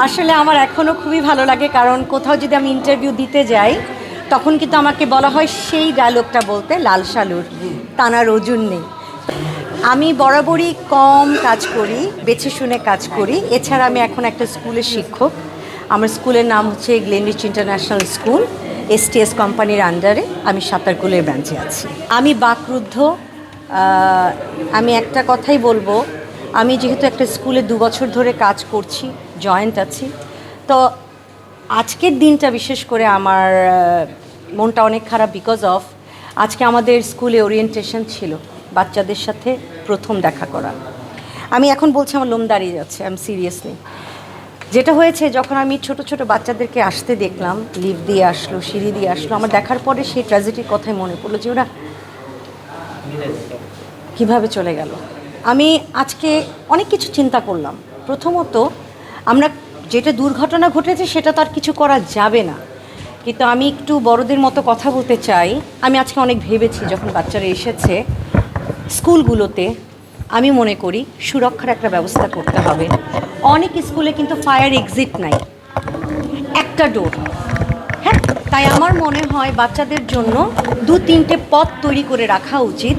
আসলে আমার এখনও খুবই ভালো লাগে, কারণ কোথাও যদি আমি ইন্টারভিউ দিতে যাই তখন কিন্তু আমাকে বলা হয় সেই ডায়লগটা বলতে, লাল সালুর টানার ওজন নেই। আমি বরাবরই কম কাজ করি, বেছে শুনে কাজ করি। এছাড়া আমি এখন একটা স্কুলের শিক্ষক। আমার স্কুলের নাম হচ্ছে গ্লেনরিচ ইন্টারন্যাশনাল স্কুল, এসটিএস কোম্পানির আন্ডারে। আমি সাঁতারকুলের ব্রাঞ্চে আছি। আমি বাকরুদ্ধ। আমি একটা কথাই বলবো, আমি যেহেতু একটা স্কুলে 2 বছর ধরে কাজ করছি, জয়েন্ট আছি, তো আজকের দিনটা বিশেষ করে আমার মনটা অনেক খারাপ। বিকজ অফ আজকে আমাদের স্কুলে ওরিয়েন্টেশন ছিল, বাচ্চাদের সাথে প্রথম দেখা করা। আমি এখন বলছি, আমার লোম দাঁড়িয়ে যাচ্ছে, আই এম সিরিয়াসলি। যেটা হয়েছে, যখন আমি ছোট ছোট বাচ্চাদেরকে আসতে দেখলাম, লিফট দিয়ে আসলো, সিঁড়ি দিয়ে আসলো, আমার দেখার পরে সেই ট্র্যাজেডির কথাই মনে পড়লো যে ওরা কীভাবে চলে গেল। আমি আজকে অনেক কিছু চিন্তা করলাম। প্রথমত, আমরা যেটা দুর্ঘটনা ঘটেছে সেটা তো আর কিছু করা যাবে না, কিন্তু আমি একটু বড়দের মতো কথা বলতে চাই। আমি আজকে অনেক ভেবেছি, যখন বাচ্চারা এসেছে স্কুলগুলোতে, আমি মনে করি সুরক্ষার একটা ব্যবস্থা করতে হবে। অনেক স্কুলে কিন্তু ফায়ার এক্সিট নাই, একটা ডোর। হ্যাঁ, তাই আমার মনে হয় বাচ্চাদের জন্য 2-3টে পথ তৈরি করে রাখা উচিত।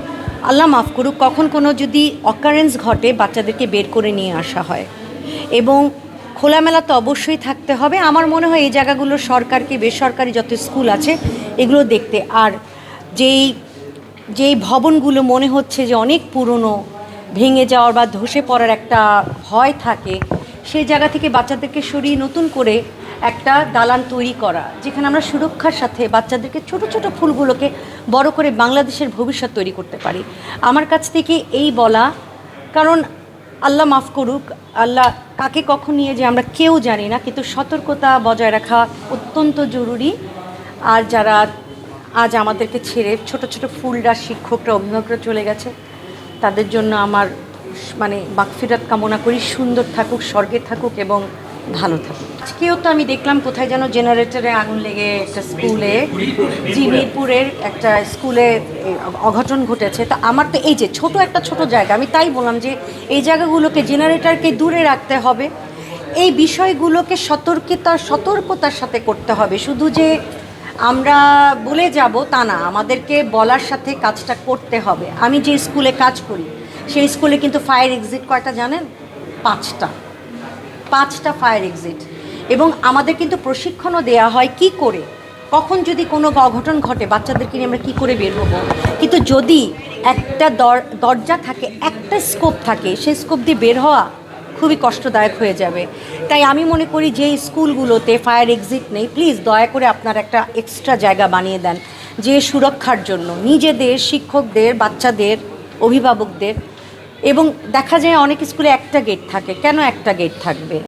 আল্লাহ মাফ করুক, কখন কোনো যদি অকারেন্স ঘটে, বাচ্চাদেরকে বের করে নিয়ে আসা হয়। এবং খোলামেলা তো অবশ্যই থাকতে হবে। আমার মনে হয় এই জায়গাগুলো সরকারকে, বেসরকারি যত স্কুল আছে এগুলো দেখতে। আর যেই যেই ভবনগুলো মনে হচ্ছে যে অনেক পুরনো, ভেঙে যাওয়ার বা ধসে পড়ার একটা ভয় থাকে, সেই জায়গা থেকে বাচ্চাদেরকে সরিয়ে নতুন করে একটা দালান তৈরি করা, যেখানে আমরা সুরক্ষার সাথে বাচ্চাদেরকে ছোট ছোট ফুলগুলোকে বড় করে বাংলাদেশের ভবিষ্যৎ তৈরি করতে পারি। আমার কাছ থেকে এই বলা, কারণ আল্লাহ মাফ করুক, আল্লাহ কাকে কখন নিয়ে যে আমরা কেউ জানি না, কিন্তু সতর্কতা বজায় রাখা অত্যন্ত জরুরি। আর যারা আজ আমাদেরকে ছেড়ে, ছোট ছোট ফুলরা, শিক্ষকরা, অভিভাবকরা চলে গেছে, তাদের জন্য আমার মাগফিরাত কামনা করি। সুন্দর থাকুক, স্বর্গে থাকুক এবং ভালো থাকুক। আজকেও তো আমি দেখলাম কোথায় যেন জেনারেটরে আগুন লেগে একটা স্কুলে, মিরপুরের একটা স্কুলে অঘটন ঘটেছে। তো আমার তো এই যে ছোট জায়গা, আমি তাই বললাম যে এই জায়গাগুলোকে, জেনারেটরকে দূরে রাখতে হবে। এই বিষয়গুলোকে সতর্কতার সাথে করতে হবে। শুধু যে আমরা বলে যাব তা না, আমাদেরকে বলার সাথে কাজটা করতে হবে। আমি যে স্কুলে কাজ করি সেই স্কুলে কিন্তু ফায়ার এক্সিট কয়টা জানেন? 5টা ফায়ার এক্সিট। এবং আমাদের কিন্তু প্রশিক্ষণও দেওয়া হয় কি করে, কখন যদি কোনো অঘটন ঘটে বাচ্চাদেরকে নিয়ে আমরা কী করে বের হব। কিন্তু যদি একটা দরজা থাকে, একটা স্কোপ থাকে, সেই স্কোপ দিয়ে বের হওয়া খুবই কষ্টদায়ক হয়ে যাবে। তাই আমি মনে করি যে স্কুলগুলোতে ফায়ার এক্সিট নেই, প্লিজ দয়া করে আপনারা একটা এক্সট্রা জায়গা বানিয়ে দেন, যে সুরক্ষার জন্য নিজেদের, শিক্ষকদের, বাচ্চাদের, অভিভাবকদের। এবং দেখা যায় অনেক স্কুলে একটা গেট থাকে, কেন একটা গেট থাকবে?